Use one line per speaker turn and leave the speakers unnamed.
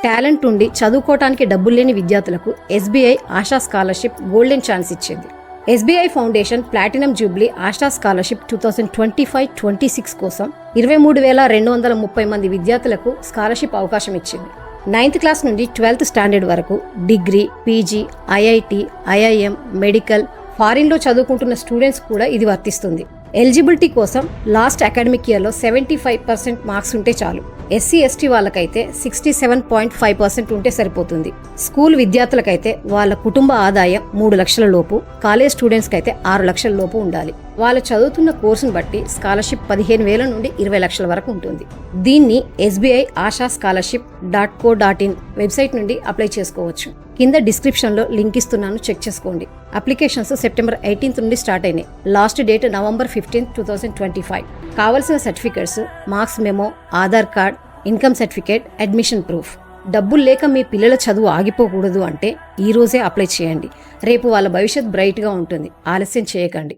Talent ఉండి చదువుకోవటానికి డబ్బులు లేని విద్యార్థులకు SBI Asha scholarship golden chance ఇచ్చింది. SBI foundation platinum jubilee Asha scholarship 2025-26 కోసం 23,230 మంది విద్యార్థులకు స్కాలర్షిప్ అవకాశం ఇచ్చింది. 9th క్లాస్ నుండి 12th స్టాండర్డ్ వరకు degree, PG, IIT, IIM, medical, ఫారిన్లో చదువుకుంటున్న స్టూడెంట్స్ కూడా ఇది వర్తిస్తుంది. ఎలిజిబిలిటీ కోసం లాస్ట్ అకాడమిక్ ఇయర్లో 75% మార్క్స్ ఉంటే చాలు. ఎస్సీ ఎస్టీ వాళ్ళకైతే 67.5% ఉంటే సరిపోతుంది. స్కూల్ విద్యార్థులకైతే వాళ్ళ కుటుంబ ఆదాయం 3 లక్షల లోపు, కాలేజ్ స్టూడెంట్స్కి అయితే 6 లక్షల లోపు ఉండాలి. వాళ్ళు చదువుతున్న కోర్సును బట్టి స్కాలర్షిప్ 15,000 నుండి 20 లక్షల వరకు ఉంటుంది. దీన్ని SBI ASHA scholarship .co.in website నుండి అప్లై చేసుకోవచ్చు. కింద డిస్క్రిప్షన్లో లింక్ ఇస్తున్నాను, చెక్ చేసుకోండి. అప్లికేషన్స్ సెప్టెంబర్ 18 నుండి స్టార్ట్ అయినాయి. Last date November 15, 2025. కావలసిన certificates marks memo, Aadhaar card, income certificate, admission proof. డబ్బులు లేక మీ పిల్లల చదువు ఆగిపోకూడదు అంటే ఈ రోజే అప్లై చేయండి. రేపు వాళ్ళ భవిష్యత్ బ్రైట్గా ఉంటుంది. ఆలస్యం చేయకండి.